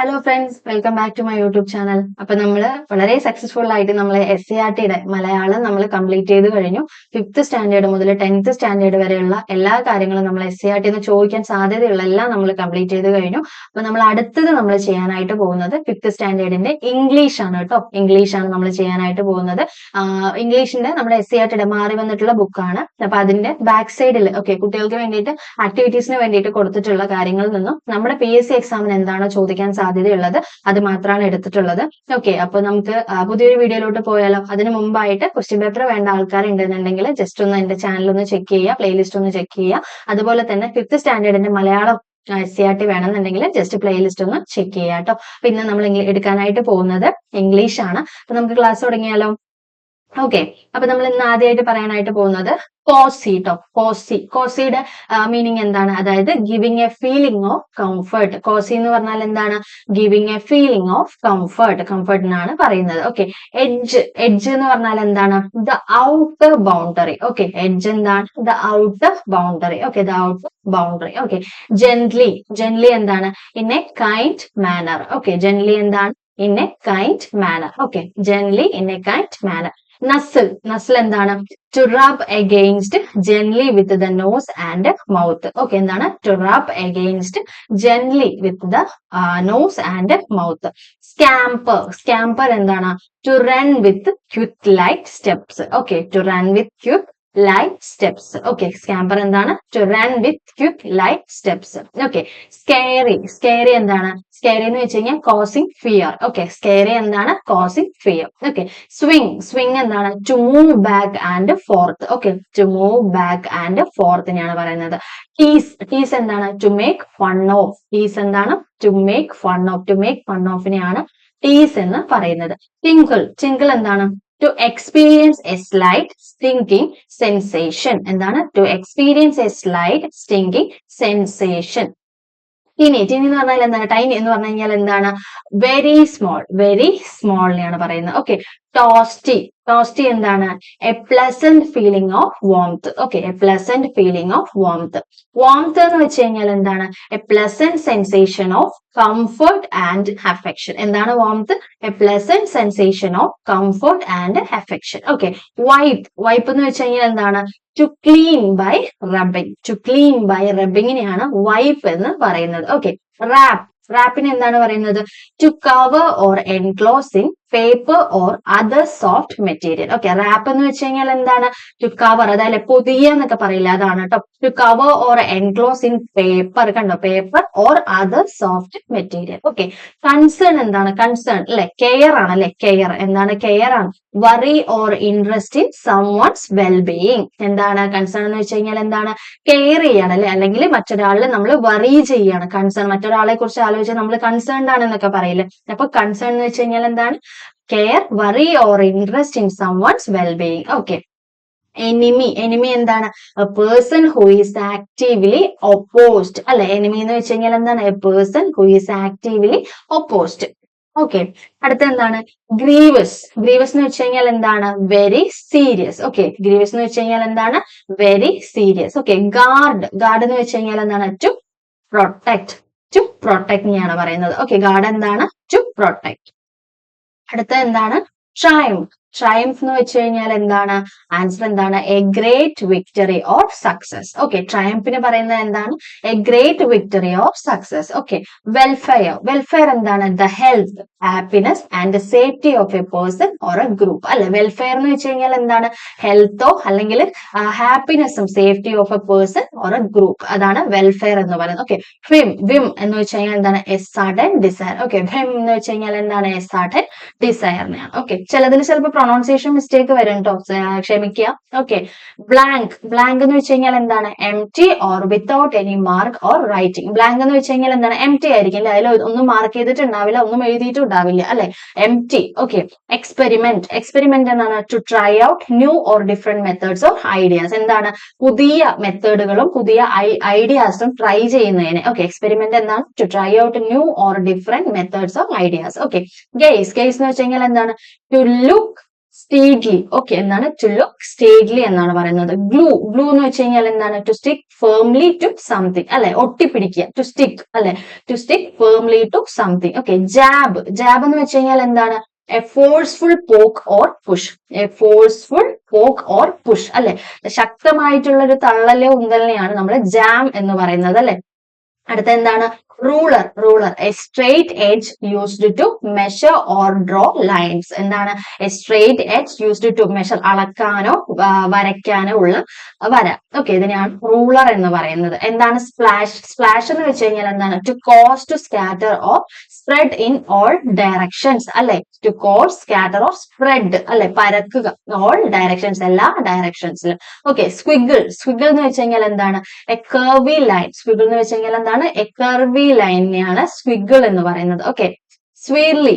Hello friends, welcome back to my YouTube channel. അപ്പൊ നമ്മൾ വളരെ സക്സസ്ഫുൾ ആയിട്ട് നമ്മൾ SCERTയുടെ മലയാളം നമ്മൾ കംപ്ലീറ്റ് ചെയ്ത് കഴിഞ്ഞു. 5th സ്റ്റാൻഡേർഡ് മുതൽ 10th സ്റ്റാൻഡേർഡ് വരെയുള്ള എല്ലാ കാര്യങ്ങളും നമ്മൾ SCERT എന്ന് ചോദിക്കാൻ സാധ്യതയുള്ള എല്ലാം നമ്മൾ കംപ്ലീറ്റ് ചെയ്ത് കഴിഞ്ഞു. അപ്പൊ നമ്മൾ അടുത്തത് നമ്മൾ ചെയ്യാനായിട്ട് പോകുന്നത് 5th സ്റ്റാൻഡേർഡിന്റെ ഇംഗ്ലീഷ് ആണ് കേട്ടോ. ഇംഗ്ലീഷ് ആണ് നമ്മൾ ചെയ്യാനായിട്ട് പോകുന്നത്. ഇംഗ്ലീഷിന്റെ നമ്മുടെ SCERTയുടെ മാറി വന്നിട്ടുള്ള ബുക്കാണ്. അപ്പൊ അതിന്റെ ബാക്ക് സൈഡിൽ കുട്ടികൾക്ക് വേണ്ടിയിട്ട് ആക്ടിവിറ്റീസിന് വേണ്ടിയിട്ട് കൊടുത്തിട്ടുള്ള കാര്യങ്ങളിൽ നിന്നും നമ്മുടെ PSC എക്സാമിന് എന്താണോ ചോദിക്കാൻ സാധ്യതയുള്ളത് അത് മാത്രമാണ് എടുത്തിട്ടുള്ളത്. അപ്പൊ നമുക്ക് പുതിയൊരു വീഡിയോയിലോട്ട് പോയാലോ? അതിന് മുമ്പായിട്ട് ക്വസ്റ്റ്യൻ പേപ്പർ വേണ്ട ആൾക്കാരുണ്ടെന്നുണ്ടെങ്കിൽ ജസ്റ്റ് ഒന്ന് എന്റെ ചാനൽ ഒന്ന് ചെക്ക് ചെയ്യുക, പ്ലേലിസ്റ്റ് ഒന്ന് ചെക്ക് ചെയ്യുക. അതുപോലെ തന്നെ 5th സ്റ്റാൻഡേർഡിന്റെ മലയാളം SCERT വേണമെന്നുണ്ടെങ്കിൽ ജസ്റ്റ് പ്ലേലിസ്റ്റ് ഒന്ന് ചെക്ക് ചെയ്യുക കേട്ടോ. അപ്പൊ ഇന്ന് നമ്മൾ എടുക്കാനായിട്ട് പോകുന്നത് ഇംഗ്ലീഷ് ആണ്. അപ്പൊ നമുക്ക് ക്ലാസ് തുടങ്ങിയാലോ? അപ്പൊ നമ്മൾ ഇന്ന് ആദ്യമായിട്ട് പറയാനായിട്ട് പോകുന്നത് കോസി ട്ടോ. കോസിയുടെ മീനിങ് എന്താണ്? അതായത് giving a feeling of comfort. Cosy എന്ന് പറഞ്ഞാൽ എന്താണ്? ഗിവിംഗ് എ ഫീലിംഗ് ഓഫ് കംഫർട്ടിനാണ് പറയുന്നത്. എഡ്ജ് എന്ന് പറഞ്ഞാൽ എന്താണ്? The outer boundary. എഡ്ജ് എന്താണ്? The outer boundary. The outer boundary. Gently എന്താണ്? In a kind manner. Gently എന്താണ്? In a kind manner. Gently in a kind manner. Nuzzle എന്താണ്? To rub against gently with the nose and mouth. എന്താണ്? To rub against gently with the nose and mouth. Scamper എന്താണ്? To run with quick light steps. To run with quick light steps. Scamper എന്താണ്? To run with quick light steps. Scary എന്താണ്? Scary എന്ന് വെച്ച് കഴിഞ്ഞാൽ causing fear. Scary എന്താണ്? Causing fear. Swing എന്താണ്? To move back and forth. To move back and ഫോർത്തിനെയാണ് പറയുന്നത്. Tease എന്താണ്? To make fun of. Tease എന്താണ്? To make fun of. To make fun ഓഫിനെയാണ് ടീസ് എന്ന് പറയുന്നത്. ടിങ്കിൾ എന്താണ്? To experience a slight stinging sensation. എന്താണ്? To experience a slight stinging sensation. Tini എന്ന് പറഞ്ഞാൽ എന്താണ്? ടൈനി എന്ന് പറഞ്ഞു കഴിഞ്ഞാൽ എന്താണ്? വെരി സ്മോളിനെയാണ് പറയുന്നത്. ടോസ്റ്റി എന്താണ്? A pleasant feeling of warmth. A pleasant feeling of warmth എന്ന് വെച്ച് കഴിഞ്ഞാൽ എന്താണ്? A pleasant sensation of comfort and affection. എന്താണ് warmth? A pleasant sensation of comfort and affection. Wipe എന്ന് വെച്ച് കഴിഞ്ഞാൽ എന്താണ്? To clean by rubbing. To clean by റബ്ബിങ്ങിനെയാണ് വൈപ്പ് എന്ന് പറയുന്നത്. റാപ്പിന് എന്താണ് പറയുന്നത്? To cover or enclose in paper or other soft material. Wrap എന്ന് വെച്ച് കഴിഞ്ഞാൽ എന്താണ്? ടു കവർ, അതായത് പൊതിയ എന്നൊക്കെ പറയില്ല, അതാണ് കേട്ടോ. To cover or enclose in paper. കണ്ടോ? Paper or other soft material. Concern എന്താണ്? കൺസേൺ അല്ലെ? കെയർ ആണ് അല്ലെ? കെയർ എന്താണ്? കെയർ ആണ്. Worry or interest in someone's wellbeing. എന്താണ് കൺസേൺ എന്ന് വെച്ച് കഴിഞ്ഞാൽ? എന്താണ്? കെയർ ചെയ്യാണ് അല്ലെ? അല്ലെങ്കിൽ മറ്റൊരാളിൽ നമ്മൾ വറി ചെയ്യാണ്. കൺസേൺ, മറ്റൊരാളെ കുറിച്ച് ആലോചിച്ചാൽ നമ്മൾ കൺസേൺഡ് ആണ് എന്നൊക്കെ പറയില്ലേ? അപ്പൊ കൺസേൺ എന്ന് വെച്ച് കഴിഞ്ഞാൽ എന്താണ്? Care, worry or interest in someone's wellbeing. Enemy എന്താണ്? A person who is actively opposed അല്ലെ? എനിമി എന്ന് വെച്ച് കഴിഞ്ഞാൽ എന്താണ്? A person who is actively opposed. അടുത്ത എന്താണ്? ഗ്രീവസ് എന്ന് വെച്ച് കഴിഞ്ഞാൽ എന്താണ്? Very serious. ഗ്രീവസ് എന്ന് വെച്ച് കഴിഞ്ഞാൽ എന്താണ്? Very serious. ഗാർഡ് എന്ന് വെച്ച് കഴിഞ്ഞാൽ എന്താണ്? ടു പ്രൊട്ടക്ട് നെയാണ് പറയുന്നത്. ഗാർഡ് എന്താണ്? To protect. അടുത്ത എന്താണ്? ട്രയംഫ് എന്ന് വെച്ച് കഴിഞ്ഞാൽ എന്താണ്? ആൻസർ എന്താണ്? A great victory or success. ട്രയംഫിന് പറയുന്നത് എന്താണ്? A great victory or success. Welfare എന്താണ്? The health, happiness and safety of a person or a group അല്ലെ? വെൽഫെയർ എന്ന് വെച്ച് കഴിഞ്ഞാൽ എന്താണ്? ഹെൽത്തോ അല്ലെങ്കിൽ ഹാപ്പിനെസ്സും safety of a person or a group, അതാണ് വെൽഫെയർ എന്ന് പറയുന്നത്. വിം എന്ന് വെച്ച് കഴിഞ്ഞാൽ എന്താണ്? A sudden desire. വിം എന്ന് വെച്ച് കഴിഞ്ഞാൽ എന്താണ്? എ സഡൻ ഡിസയറിനെയാണ്. ചിലതിൽ ചിലപ്പോൾ പ്രൊണൗൺസിയേഷൻ മിസ്റ്റേക്ക് വരും കേട്ടോ, ക്ഷമിക്കുക. ബ്ലാങ്ക് എന്ന് വെച്ച് കഴിഞ്ഞാൽ എന്താണ്? Empty or without any mark or writing. Blank എന്ന് വെച്ച് കഴിഞ്ഞാൽ എന്താണ്? എംപ്റ്റി ആയിരിക്കും അല്ലെ? അതിൽ ഒന്നും മാർക്ക് ചെയ്തിട്ടുണ്ടാവില്ല, ഒന്നും എഴുതിയിട്ടുണ്ടാവില്ല അല്ലെ? എംപ്റ്റി. എക്സ്പെരിമെന്റ് എന്താണ്? To try out new or different methods or ideas. എന്താണ്? പുതിയ മെത്തേഡുകളും പുതിയ ഐഡിയാസും ട്രൈ ചെയ്യുന്നതിന്. എക്സ്പെരിമെന്റ് എന്താണ്? To try out new or different methods or ideas. Gaze എന്ന് വെച്ച് കഴിഞ്ഞാൽ എന്താണ്? To look steadily. ഓക്കെ, എന്താണ് ടു ലുക്ക് സ്റ്റേഡ്ലി എന്നാണ് പറയുന്നത്. ഗ്ലൂ എന്ന് വെച്ച് കഴിഞ്ഞാൽ എന്താണ് to stick firmly to something അല്ലെ, ഒട്ടിപ്പിടിക്കുക. ടു സ്റ്റിക്ക് അല്ലെ, to stick firmly to something. Okay, jab എന്ന് വെച്ച് കഴിഞ്ഞാൽ എന്താണ് എ ഫോഴ്സ്ഫുൾ പോക്ക് ഓർ പുഷ്. എ ഫോഴ്സ്ഫുൾ പോക്ക് ഓർ പുഷ് അല്ലെ, ശക്തമായിട്ടുള്ള ഒരു തള്ളലെ ഉന്തലിനെയാണ് നമ്മൾ ജാം എന്ന് പറയുന്നത് അല്ലെ. അടുത്ത എന്താണ് ruler. A straight edge used to measure or draw lines. എന്താണ് a straight edge used to measure, അളക്കാനോ വരയ്ക്കാനോ ഉള്ള വര. ഓക്കെ, ഇതിനെയാണ് റൂളർ എന്ന് പറയുന്നത്. എന്താണ് സ്പ്ലാഷ് എന്ന് വെച്ച് കഴിഞ്ഞാൽ എന്താണ് to cause to scatter or spread in all directions അല്ലെ, to cause scatter or spread അല്ലെ, പരക്കുക ഓൾ ഡയറക്ഷൻസ്, എല്ലാ ഡയറക്ഷൻസിലും. ഓക്കെ, സ്ക്വിഗിൾ എന്ന് വെച്ച് കഴിഞ്ഞാൽ എന്താണ് എ കർവി ലൈൻ. സ്ക്വിഗിൾ എന്ന് വെച്ച് കഴിഞ്ഞാൽ എന്താണ് എ കർവി ലൈനെയാണ് സ്ക്വിഗിൾ എന്ന് പറയുന്നത്. ഓക്കെ, സ്വീർലി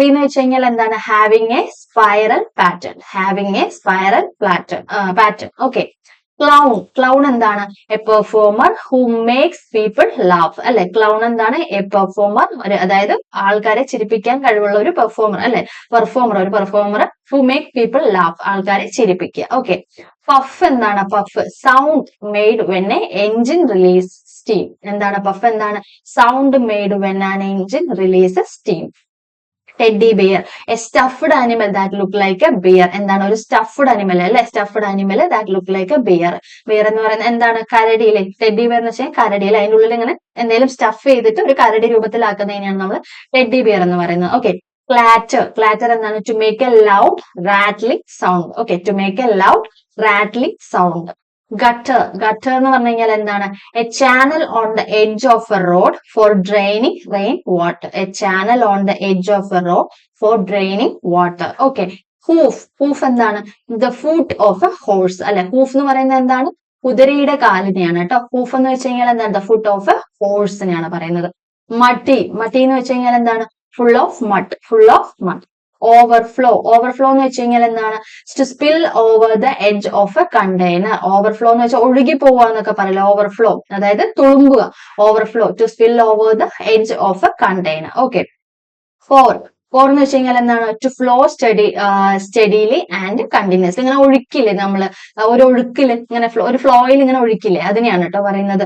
എന്ന് വെച്ച് കഴിഞ്ഞാൽ എന്താണ് having a spiral pattern. Okay, clown എന്താണ് a performer who makes people laugh അല്ലെ. ക്ലൗൺ എന്താണ് എ പെർഫോമർ, അതായത് ആൾക്കാരെ ചിരിപ്പിക്കാൻ കഴിവുള്ള ഒരു പെർഫോമർ അല്ലെ, ഒരു performer who make people laugh, ആൾക്കാരെ ചിരിപ്പിക്കുക. ഓക്കെ, പഫ് എന്താണ് sound made when a engine release steam. എന്താണ് പഫ് എന്താണ് sound made when an engine release steam. Teddy bear a stuffed animal that look like a bear. എന്താണ് ഒരു stuffed animal അല്ലെ, stuffed animal that look like a bear. Bear എന്ന് പറയുന്നത് എന്താണ് കരടിയിലെ, teddy bear എന്ന് വെച്ചാൽ കരടിയിൽ അതിന്റെ ഉള്ളിൽ ഇങ്ങനെ എന്തെങ്കിലും സ്റ്റഫ് ചെയ്തിട്ട് ഒരു കരടി രൂപത്തിലാക്കുന്നതിനെയാണ് നമ്മൾ ടെഡി ബിയർ എന്ന് പറയുന്നത്. ഓക്കെ, ക്ലാറ്റർ എന്താണ് to make a loud rattling sound. Okay, to make a loud rattling sound. Gutter എന്ന് പറഞ്ഞു കഴിഞ്ഞാൽ എന്താണ് a channel on the edge of a road for draining rain water. A channel on the edge of a road for draining water. Okay, hoof എന്താണ് the foot of a horse അല്ലെ. Hoof എന്ന് പറയുന്നത് എന്താണ് കുതിരയുടെ കാലിനെയാണ് കേട്ടോ. Hoof എന്ന് വെച്ച് കഴിഞ്ഞാൽ എന്താണ് ദ ഫുട്ട് ഓഫ് എ ഹോഴ്സിനെയാണ് പറയുന്നത്. മട്ടി എന്ന് വെച്ച് കഴിഞ്ഞാൽ എന്താണ് ഫുൾ ഓഫ് മഡ്. ഓവർഫ്ലോ എന്ന് വെച്ച് കഴിഞ്ഞാൽ എന്താണ് to spill over the edge of a container. Overflow എന്ന് വെച്ചാൽ ഒഴുകി പോവുക എന്നൊക്കെ പറയില്ല, ഓവർഫ്ലോ അതായത് തുളുമ്പുക. Overflow to spill over the edge of a container. Okay, എന്ന് വെച്ച് കഴിഞ്ഞാൽ എന്താണ് to flow steadily and continuously. ഇങ്ങനെ ഒഴുക്കില്ലേ നമ്മള്, ഒരു ഒഴുക്കില് ഇങ്ങനെ ഒരു ഫ്ലോയിൽ ഇങ്ങനെ ഒഴുക്കില്ലേ, അതിനെയാണ് കേട്ടോ പറയുന്നത്.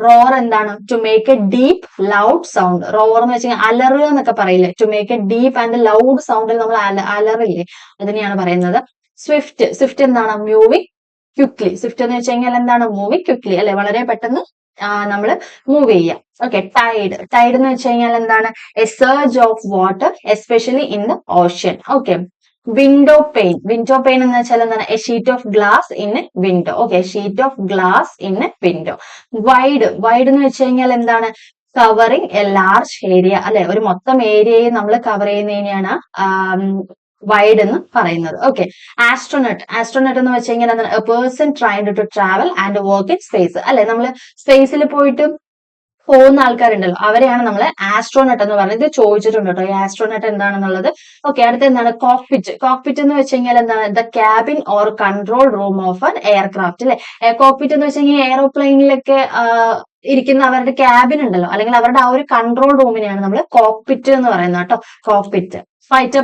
റോർ എന്താണ് to make a deep loud sound. Roar എന്ന് വെച്ച് കഴിഞ്ഞാൽ അലറുക എന്നൊക്കെ പറയില്ലേ, to make a deep and loud സൗണ്ടിൽ നമ്മൾ അലറില്ലേ, അതിനെയാണ് പറയുന്നത്. സ്വിഫ്റ്റ് എന്താണ് മൂവിങ് ക്വിക്ലി. സ്വിഫ്റ്റ് എന്ന് വെച്ച് കഴിഞ്ഞാൽ എന്താണ് മൂവിങ് ക്വിക്ലി അല്ലെ, വളരെ പെട്ടെന്ന് നമ്മൾ മൂവ് ചെയ്യാം. ഓക്കെ, ടൈഡ് എന്ന് വെച്ച് കഴിഞ്ഞാൽ എന്താണ് A surge of water especially in the ocean. Okay, window pain എന്ന് വെച്ചാൽ എന്താണ് A sheet of glass in window. Okay, sheet of glass in window. Wide എന്ന് വെച്ച് കഴിഞ്ഞാൽ എന്താണ് കവറിങ് എ ലാർജ് ഏരിയ അല്ലെ, ഒരു മൊത്തം ഏരിയയെ നമ്മൾ കവർ ചെയ്യുന്നതിനെയാണ് വൈഡ് എന്ന് പറയുന്നത്. ഓക്കെ, ആസ്ട്രോനട്ട് എന്ന് വെച്ച് കഴിഞ്ഞാൽ എന്താണ് a person tried to travel and work in space അല്ലെ. നമ്മൾ സ്പേസിൽ പോയിട്ട് പോകുന്ന ആൾക്കാരുണ്ടല്ലോ, അവരെയാണ് നമ്മൾ ആസ്ട്രോനട്ട് എന്ന് പറയുന്നത്. ഇത് ചോദിച്ചിട്ടുണ്ട് കേട്ടോ ഈ ആസ്ട്രോനട്ട് എന്താണെന്നുള്ളത്. ഓക്കെ, അടുത്ത എന്താണ് കോക്പിറ്റ് എന്ന് വെച്ച് കഴിഞ്ഞാൽ എന്താണ് the cabin or control room of an aircraft അല്ലെ. കോക്പിറ്റ് എന്ന് വെച്ച് കഴിഞ്ഞാൽ എയറോപ്ലെയിനിലൊക്കെ ഇരിക്കുന്ന അവരുടെ ക്യാബിൻ ഉണ്ടല്ലോ, അല്ലെങ്കിൽ അവരുടെ ആ ഒരു കൺട്രോൾ റൂമിനെയാണ് നമ്മൾ കോക്പിറ്റ് എന്ന് പറയുന്നത് കേട്ടോ. കോക്പിറ്റ്. ഫൈറ്റർ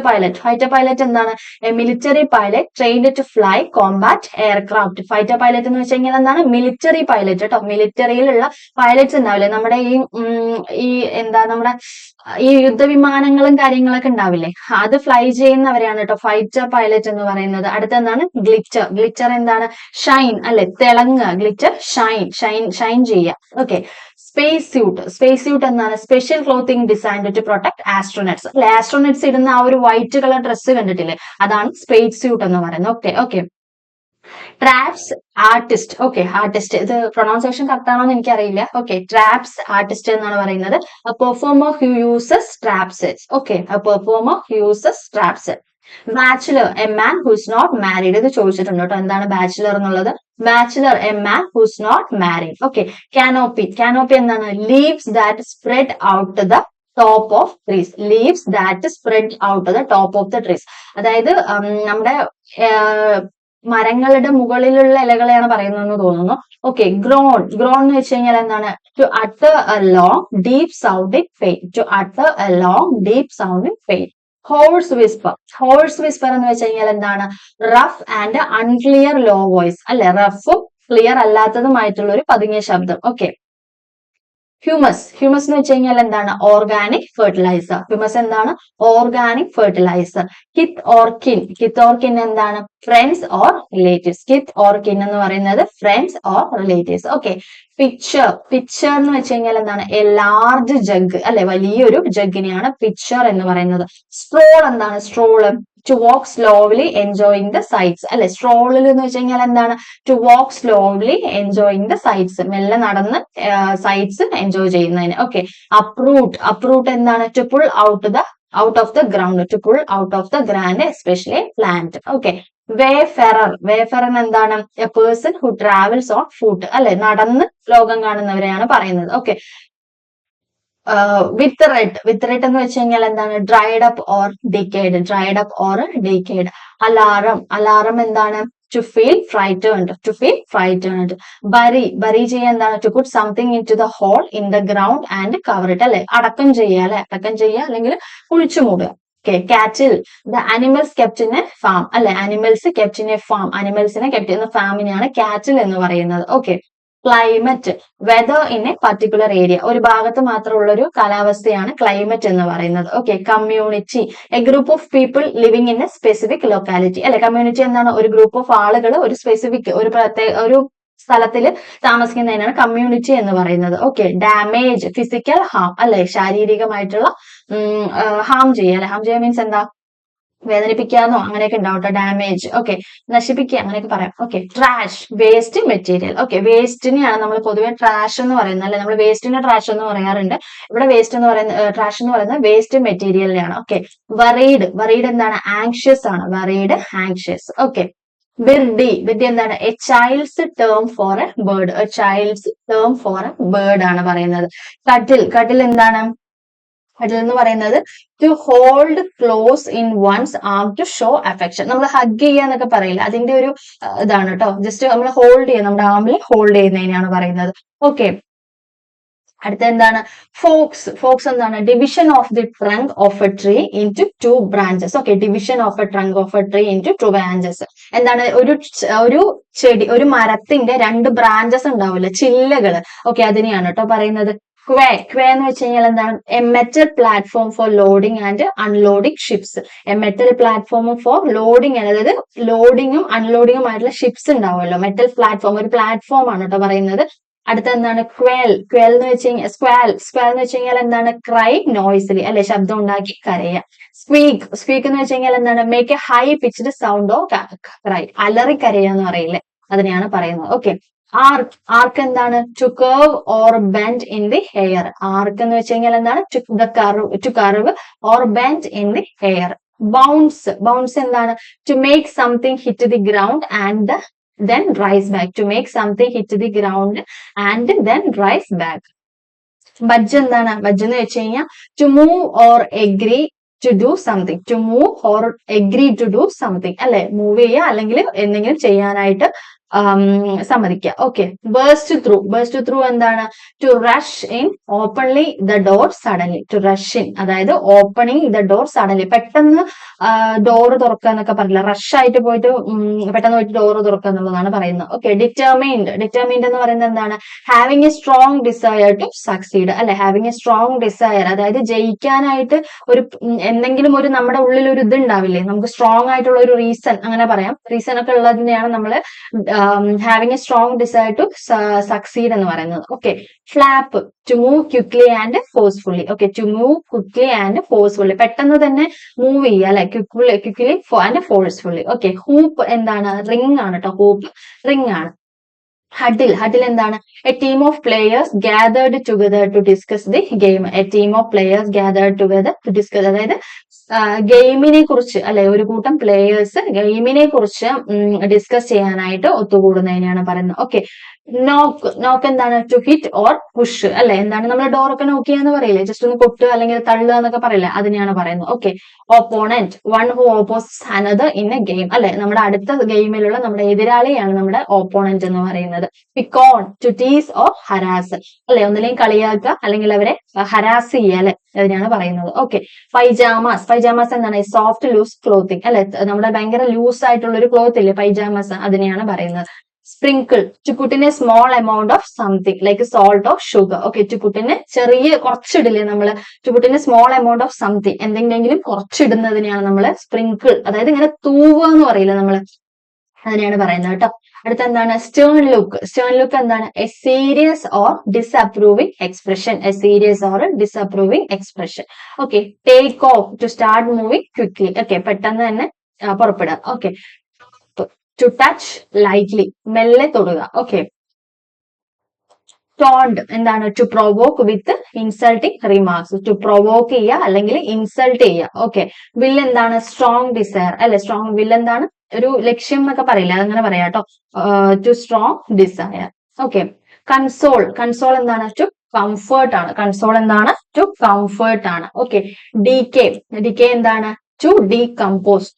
പൈലറ്റ് എന്താണ് a military pilot trained to fly combat aircraft. Fighter pilot എന്ന് വെച്ച് കഴിഞ്ഞാൽ എന്താണ് മിലിറ്ററി പൈലറ്റ് കേട്ടോ. മിലിറ്ററിയിലുള്ള പൈലറ്റ്സ് ഉണ്ടാവില്ലേ, നമ്മുടെ ഈ എന്താ നമ്മുടെ ഈ യുദ്ധവിമാനങ്ങളും കാര്യങ്ങളൊക്കെ ഉണ്ടാവില്ലേ, അത് ഫ്ലൈ ചെയ്യുന്നവരെയാണ് കേട്ടോ ഫൈറ്റർ പൈലറ്റ് എന്ന് പറയുന്നത്. അടുത്ത എന്താണ് ഗ്ലിറ്റർ എന്താണ് ഷൈൻ അല്ലെ, തിളങ്ങുക. ഗ്ലിറ്റർ ഷൈൻ ചെയ്യുക. ഓക്കെ, സ്പേസ് സ്യൂട്ട് എന്താണ് special clothing designed to protect astronauts അല്ലെ. ആസ്ട്രോനട്സ് ഇടുന്ന ആ ഒരു വൈറ്റ് കളർ ഡ്രസ്സ് കണ്ടിട്ടില്ലേ, അതാണ് സ്പേസ് സ്യൂട്ട് എന്ന് പറയുന്നത്. Okay, trapeze artist. Okay, artist ഇത് പ്രൊണൗൺസിയേഷൻ കറക്റ്റ് ആണോ എന്ന് എനിക്കറിയില്ല. ഓക്കെ, ട്രാപ്സ് ആർട്ടിസ്റ്റ് എന്നാണ് പറയുന്നത്. Performer who uses trapeze. Okay, performer who uses trapeze. Bachelor a man who's not married. ഇത് ചോദിച്ചിട്ടുണ്ട് കേട്ടോ എന്താണ് ബാച്ചിലർ എന്നുള്ളത്. Bachelor a man who's not married. Okay, canopy എന്താണ് leaves that spread out the top of trees. Leaves that spread out the top of the trees, അതായത് നമ്മുടെ മരങ്ങളുടെ മുകളിലുള്ള ഇലകളെയാണ് പറയുന്നതെന്ന് തോന്നുന്നു. ഓക്കെ, ഗ്രോൺ എന്ന് വെച്ച് കഴിഞ്ഞാൽ എന്താണ് to utter a long deep sounding pain. To utter a long deep sounding pain. Hoarse whisper എന്ന് വെച്ച് കഴിഞ്ഞാൽ എന്താണ്? Rough and unclear low voice അല്ലെ, റഫും ക്ലിയർ അല്ലാത്തതുമായിട്ടുള്ള ഒരു പതുങ്ങിയ ശബ്ദം. ഓക്കെ. ഹ്യൂമസ് എന്ന് വെച്ച് കഴിഞ്ഞാൽ എന്താണ്? Organic fertiliser. ഹ്യൂമസ് എന്താണ്? Organic fertiliser. Kith or kin എന്താണ്? Friends or relatives. Kith or kin എന്ന് പറയുന്നത് friends or relatives. Okay. Picture എന്ന് വെച്ച് കഴിഞ്ഞാൽ എന്താണ്? എ ലാർജ് ജഗ് അല്ലെ, വലിയൊരു ജഗ്ഗിനെയാണ് പിക്ചർ എന്ന് പറയുന്നത്. സ്ട്രോൾ എന്താണ്? Stroll to walk slowly enjoying the sights അല്ലെ. സ്ട്രോളിൽ എന്ന് വെച്ച് കഴിഞ്ഞാൽ എന്താണ്? To walk slowly enjoying the sights, മെല്ലെ നടന്ന് സൈറ്റ്സ് എൻജോയ് ചെയ്യുന്നതിന്. ഓക്കെ. അപ്രൂട്ട് എന്താണ്? To pull out of the ground, to pull out of the ground especially plant. Okay. Wayfarer എന്താണ്? A person who travels on foot അല്ലെ, നടന്ന് ലോകം കാണുന്നവരെയാണ് പറയുന്നത്. Okay. With red എന്ന് വെച്ച് കഴിഞ്ഞാൽ എന്താണ്? Dried up or decayed. Alarm എന്താണ്? To feel frightened. ബറി ചെയ്യാൻ എന്താണ്? To put something into the hole in the ground and cover it അല്ലെ, അടക്കം ചെയ്യുക അല്ലെങ്കിൽ കുഴിച്ചു മൂടുക. Okay. Cattle the animals kept in a farm അല്ലെ, അനിമൽസിനെ കെപ്റ്റ് ചെയ്യുന്ന ഫാമിനെയാണ് കാറ്റിൽ എന്ന് പറയുന്നത്. Okay. Climate weather in a particular area, ഒരു ഭാഗത്ത് മാത്രമുള്ള ഒരു കാലാവസ്ഥയാണ് ക്ലൈമറ്റ് എന്ന് പറയുന്നത്. Okay. Community a group of people living in A specific locality അല്ലെ, കമ്മ്യൂണിറ്റി എന്താണ്? ഒരു ഗ്രൂപ്പ് ഓഫ് ആളുകൾ ഒരു സ്പെസിഫിക് ഒരു സ്ഥലത്തിൽ താമസിക്കുന്നതിനാണ് കമ്മ്യൂണിറ്റി എന്ന് പറയുന്നത്. ഓക്കെ. ഡാമേജ് ഫിസിക്കൽ ഹാം അല്ലെ, ശാരീരികമായിട്ടുള്ള ഹാം ചെയ്യുക മീൻസ് എന്താ? വേദനിപ്പിക്കാന്നോ അങ്ങനെയൊക്കെ ഉണ്ടാവട്ടെ. ഡാമേജ്. ഓക്കെ. നശിപ്പിക്കുക അങ്ങനെയൊക്കെ പറയാം. Okay. Trash waste material. Okay. വേസ്റ്റിനെയാണ് നമ്മൾ പൊതുവെ ട്രാഷ് എന്ന് പറയുന്നത് അല്ലെ, നമ്മൾ വേസ്റ്റിനെ ട്രാഷ് എന്ന് പറയാറുണ്ട്. ഇവിടെ ട്രാഷ് എന്ന് പറയുന്നത് വേസ്റ്റ് മെറ്റീരിയലിനെയാണ്. ഓക്കെ. വറീഡ് എന്താണ്? ആങ്ഷ്യസ് ആണ്. ആങ്ഷ്യസ്. ഓക്കെ. ബിർഡി എന്താണ്? A child's term for a bird ആണ് പറയുന്നത്. കട്ടിൽ എന്താണ്? എന്ന് പറയുന്നത് to hold close in one's arm to show affection. നമ്മൾ ഹഗ് ചെയ്യുക എന്നൊക്കെ പറയില്ല, അതിന്റെ ഒരു ഇതാണ് കേട്ടോ. ജസ്റ്റ് നമ്മൾ ഹോൾഡ് ചെയ്യുക, നമ്മുടെ ആമിൽ ഹോൾഡ് ചെയ്യുന്നതിനാണ് പറയുന്നത്. ഓക്കെ. അടുത്ത എന്താണ്? ഫോക്സ് എന്താണ്? Division of the trunk of A tree into 2 branches. Okay. Division of A trunk of A tree into 2 branches. എന്താണ്? ഒരു മരത്തിന്റെ 2 ബ്രാഞ്ചസ് ഉണ്ടാവില്ല, ചില്ലകള്. ഓക്കെ. അതിനെയാണ് കേട്ടോ പറയുന്നത്. ക്വേ എന്ന് വെച്ച് കഴിഞ്ഞാൽ എന്താണ്? A metal platform for loading and unloading ships. A metal platform for loading, അതായത് ലോഡിങ്ങും അൺലോഡിങ്ങും ആയിട്ടുള്ള ഷിപ്സ് ഉണ്ടാവുമല്ലോ. മെറ്റൽ പ്ലാറ്റ്ഫോം ഒരു പ്ലാറ്റ്ഫോം ആണ് കേട്ടോ പറയുന്നത്. അടുത്ത എന്താണ്? ക്വേൽ എന്ന് വെച്ച് കഴിഞ്ഞാൽ സ്ക്വാൽ എന്ന് വെച്ച് കഴിഞ്ഞാൽ എന്താണ്? ക്രൈ നോയ്സിലി അല്ലെ, ശബ്ദം ഉണ്ടാക്കി കരയുക. സ്ക്വീക്ക് എന്ന് വെച്ച് കഴിഞ്ഞാൽ എന്താണ്? Make a high pitched sound or cry, അലറി കരയുക എന്ന് പറയില്ലേ, അതിനെയാണ് പറയുന്നത്. ഓക്കെ. ആർക്ക് എന്താണ്? To curve or bend in the air. Arch എന്ന് വെച്ച് കഴിഞ്ഞാൽ എന്താണ്? To curve or bend in the air. Bounce എന്താണ്? To make something hit the ground and then rise back. To make something hit the ground and then rise back. Budge എന്താണ്? Budge എന്ന് വെച്ച് കഴിഞ്ഞാൽ to move or agree to do something. To move or agree to do something അല്ലെ, move ചെയ്യുക അല്ലെങ്കിൽ എന്തെങ്കിലും ചെയ്യാനായിട്ട് സമ്മതിക്കുക. ഓക്കെ. ബേസ്റ്റ് ത്രൂ എന്താണ്? To rush in openly the door suddenly. To rush in അതായത് ഓപ്പണിങ് ദ ഡോർ സഡൻലി, പെട്ടെന്ന് door തുറക്കുക എന്നൊക്കെ പറയില്ല, റഷ് ആയിട്ട് പോയിട്ട് പെട്ടെന്ന് പോയിട്ട് ഡോറ് തുറക്കുക എന്നുള്ളതാണ് പറയുന്നത്. ഓക്കെ. ഡിറ്റർമൈൻഡ് എന്ന് പറയുന്നത് എന്താണ്? Having a strong desire to succeed അല്ലെ, ഹാവിങ് എ സ്ട്രോങ് ഡിസയർ, അതായത് ജയിക്കാനായിട്ട് ഒരു എന്തെങ്കിലും ഒരു നമ്മുടെ ഉള്ളിൽ ഒരു ഇത് ഉണ്ടാവില്ലേ, നമുക്ക് സ്ട്രോങ് ആയിട്ടുള്ള ഒരു റീസൺ, അങ്ങനെ പറയാം. റീസൺ ഒക്കെ ഉള്ളതിനെയാണ് നമ്മൾ having a strong desire to succeed എന്ന് പറയുന്നത്. Okay. Flap to move quickly and forcefully. Okay. To move quickly and forcefully, പെട്ടെന്ന് തന്നെ മൂവ് ചെയ്യുക അല്ലെ, quickly and forcefully. Okay. Hoop എന്താണ്? റിംഗ് ആണ് കേട്ടോ, ഹൂപ്പ് റിംഗ് ആണ്. ഹഡിൽ എന്താണ്? A team of players gathered together to discuss the game. A team of players gathered together to discuss, അതായത് ഗെയിമിനെ കുറിച്ച് അല്ലെ, ഒരു കൂട്ടം പ്ലേയേഴ്സ് ഗെയിമിനെ കുറിച്ച് ഡിസ്കസ് ചെയ്യാനായിട്ട് ഒത്തുകൂടുന്നതിനെയാണ് പറയുന്നത്. ഓക്കെ. നോക്ക് എന്താണ്? ടു ഹിറ്റ് ഓർ പുഷ് അല്ലെ? എന്താണ് നമ്മൾ ഡോറൊക്കെ നോക്ക് ചെയ്യാന്ന് പറയില്ലേ? ജസ്റ്റ് ഒന്ന് കൊട്ടുക അല്ലെങ്കിൽ തള്ളുക എന്നൊക്കെ പറയില്ലേ? അതിനെയാണ് പറയുന്നത്. Okay. Opponent one who oppose another in A game അല്ലെ? നമ്മുടെ അടുത്ത ഗെയിമിലുള്ള നമ്മുടെ എതിരാളിയാണ് നമ്മുടെ ഓപ്പോണന്റ് എന്ന് പറയുന്നത്. പിക്കോൺ ടു ടീസ് ഓർ ഹരാസ് അല്ലെ? ഒന്നില്ലെങ്കിൽ കളിയാക്കുക അല്ലെങ്കിൽ അവരെ ഹരാസ് ചെയ്യുക അല്ലെ? അതിനാണ് പറയുന്നത്. ഓക്കെ. പൈജാമാസ് എന്താണ്? സോഫ്റ്റ് ലൂസ് ക്ലോത്തിങ് അല്ലെ? നമ്മുടെ ഭയങ്കര ലൂസ് ആയിട്ടുള്ള ഒരു ക്ലോത്ത് ഇല്ലേ പൈജാമാസ്, അതിനെയാണ് പറയുന്നത്. Sprinkle to put in a small amount of something like salt of sugar. Okay. To put in ചെറിയ കുറച്ചിടില്ലേ നമ്മള്? To put in a small amount of something, എന്തെങ്കിലും കുറച്ചിടുന്നതിനെയാണ് നമ്മള് സ്പ്രിങ്കിൾ, അതായത് ഇങ്ങനെ തൂവുക എന്ന് പറയില്ല നമ്മള്, അതിനെയാണ് പറയുന്നത് കേട്ടോ. അടുത്ത എന്താണ്? സ്റ്റേൺ ലുക്ക് എന്താണ്? A serious or disapproving expression. A serious or disapproving expression. Okay. Take off to start moving quickly. Okay. പെട്ടെന്ന് തന്നെ പുറപ്പെടുക. ഓക്കെ. ടു ടച്ച് ലൈറ്റ്ലി, മെല്ലെ തൊടുക. ഓക്കെ. ടോണ്ട് എന്താണ്? To provoke with insulting remarks. To provoke ചെയ്യുക അല്ലെങ്കിൽ insult ചെയ്യുക. Okay. Will എന്താണ്? സ്ട്രോങ് ഡിസയർ അല്ലെ? സ്ട്രോങ് വിൽ എന്താണ്? ഒരു ലക്ഷ്യം എന്നൊക്കെ പറയില്ല, അതങ്ങനെ പറയാം കേട്ടോ. To strong desire. Okay. Console എന്താണ്? ടു കംഫേർട്ട് ആണ്. കൺസോൾ എന്താണ്? ടു കംഫേർട്ട് ആണ്. ഓക്കെ. ഡിക്കേ എന്താണ്? To decompose.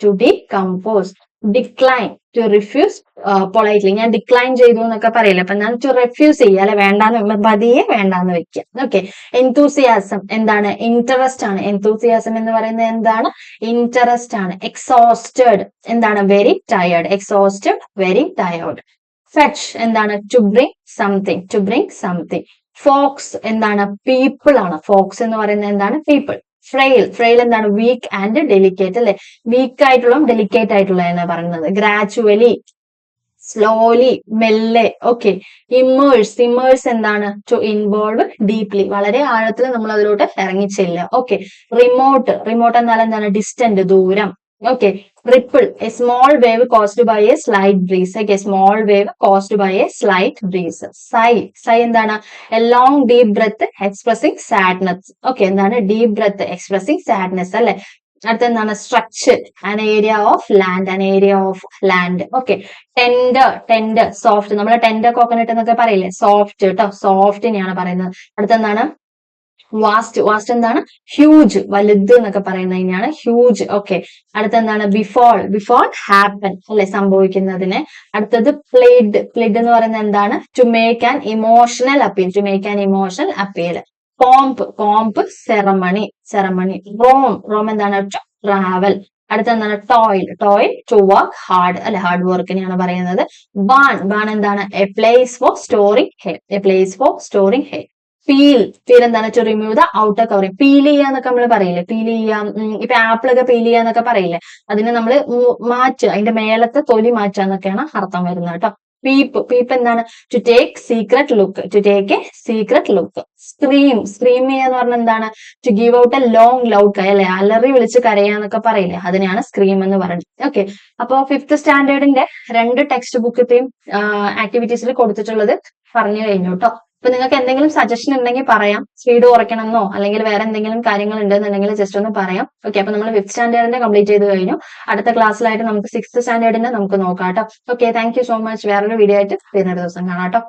Decline to refuse politely. ഞാൻ ഡിക്ലൈൻ ചെയ്തു എന്നൊക്കെ പറയില്ല, അപ്പൊ ഞാൻ ടു റിഫ്യൂസ് ചെയ്യുക അല്ലെ? വേണ്ടാന്ന് പതിയെ വേണ്ടാന്ന് വെക്കുക. ഓക്കെ. എന്തൂസിയാസം എന്താണ്? ഇൻട്രസ്റ്റ് ആണ്. എന്തൂസിയാസം എന്ന് പറയുന്നത് എന്താണ്? ഇൻട്രസ്റ്റ് ആണ്. എക്സോസ്റ്റഡ് എന്താണ്? Very tired. ഫെച്ച് എന്താണ്? To bring something. ഫോക്സ് എന്താണ്? പീപ്പിൾ ആണ്. ഫോക്സ് എന്ന് പറയുന്നത് എന്താണ്? പീപ്പിൾ. ഫ്രെയിൽ എന്താണ്? വീക്ക് ആൻഡ് ഡെലിക്കേറ്റ് അല്ലെ? വീക്ക് ആയിട്ടുള്ള ഡെലിക്കേറ്റ് ആയിട്ടുള്ള എന്ന് പറയുന്നത്. ഗ്രാജുവലി, സ്ലോലി, മെല്ലെ. ഓക്കെ. ഇമ്മേഴ്സ് എന്താണ്? ടു ഇൻവോൾവ് ഡീപ്ലി, വളരെ ആഴത്തിൽ നമ്മൾ അതിലോട്ട് ഇറങ്ങിച്ചില്ല. ഓക്കെ. റിമോട്ട് എന്നാൽ എന്താണ്? ഡിസ്റ്റന്റ്, ദൂരം. Okay. Ripple a small wave caused by a slight breeze. Okay. Small wave caused by a slight breeze. Sigh എന്താണ്? A long deep breath expressing sadness. Okay. എന്താണ്? Deep breath expressing sadness അല്ലെ? അടുത്ത എന്താണ്? Structure an area of land. Okay. Tender soft. നമ്മൾ tender coconut എന്നൊക്കെ പറയില്ലേ? Soft കേട്ടോ. സോഫ്റ്റിനെയാണ് പറയുന്നത്. അടുത്തെന്താണ്? വാസ്റ്റ് എന്താണ്? ഹ്യൂജ്, വലുത് എന്നൊക്കെ പറയുന്നതിനാണ് ഹ്യൂജ്. ഓക്കെ. അടുത്തെന്താണ്? ബിഫോൾ ഹാപ്പൻ അല്ലെ? സംഭവിക്കുന്നതിന്. അടുത്തത് പ്ലിഡ് എന്ന് പറയുന്നത് എന്താണ്? To make an emotional appeal. Pomp ceremony. Roam എന്താണ്? To travel. അടുത്തെന്താണ്? ടോയിൽ ടു വർക്ക് ഹാർഡ് അല്ലെ? ഹാർഡ് വർക്കിനെയാണ് പറയുന്നത്. ബാൺ എന്താണ്? A place for storing hair. Peel എന്താണ്? To remove the outer covering. Peel ചെയ്യാന്നൊക്കെ നമ്മൾ പറയില്ലേ? പീൽ ചെയ്യാം. ഇപ്പൊ ആപ്പിൾ ഒക്കെ പീൽ ചെയ്യാന്നൊക്കെ പറയില്ലേ? അതിന് നമ്മൾ മാറ്റുക, അതിന്റെ മേലത്തെ തൊലി മാറ്റുക എന്നൊക്കെയാണ് അർത്ഥം വരുന്നത് കേട്ടോ. പീപ്പ് എന്താണ്? To take secret look. Scream ചെയ്യാന്ന് പറഞ്ഞാൽ എന്താണ്? To give out a long loud cry അല്ലെ? അലറി വിളിച്ച് കരയാന്നൊക്കെ പറയില്ലേ? അതിനാണ് സ്ക്രീം എന്ന് പറയുന്നത്. ഓക്കെ. അപ്പൊ 5th സ്റ്റാൻഡേർഡിന്റെ 2 ടെക്സ്റ്റ് ബുക്കത്തെയും ആക്ടിവിറ്റീസിൽ കൊടുത്തിട്ടുള്ളത് പറഞ്ഞു കഴിഞ്ഞു കേട്ടോ. അപ്പൊ നിങ്ങൾക്ക് എന്തെങ്കിലും സജഷൻ ഉണ്ടെങ്കിൽ പറയാം. സ്പീഡ് കുറയ്ക്കണമെന്നോ അല്ലെങ്കിൽ വേറെ എന്തെങ്കിലും കാര്യങ്ങൾ ഉണ്ടെന്നുണ്ടെങ്കിൽ ജസ്റ്റ് ഒന്ന് പറയാം. ഓക്കെ. അപ്പൊ നമ്മൾ 5th സ്റ്റാൻഡേർഡിന്റെ കംപ്ലീറ്റ് ചെയ്ത് കഴിഞ്ഞു. അടുത്ത ക്ലാസ്സിലായിട്ട് നമുക്ക് 6th സ്റ്റാൻഡേർഡിന്റെ നമുക്ക് നോക്കാം കേട്ടോ. Okay. Thank you so much. വേറൊരു വീഡിയോ ആയിട്ട് വരുന്നൊരു ദിവസം കാണാം കേട്ടോ.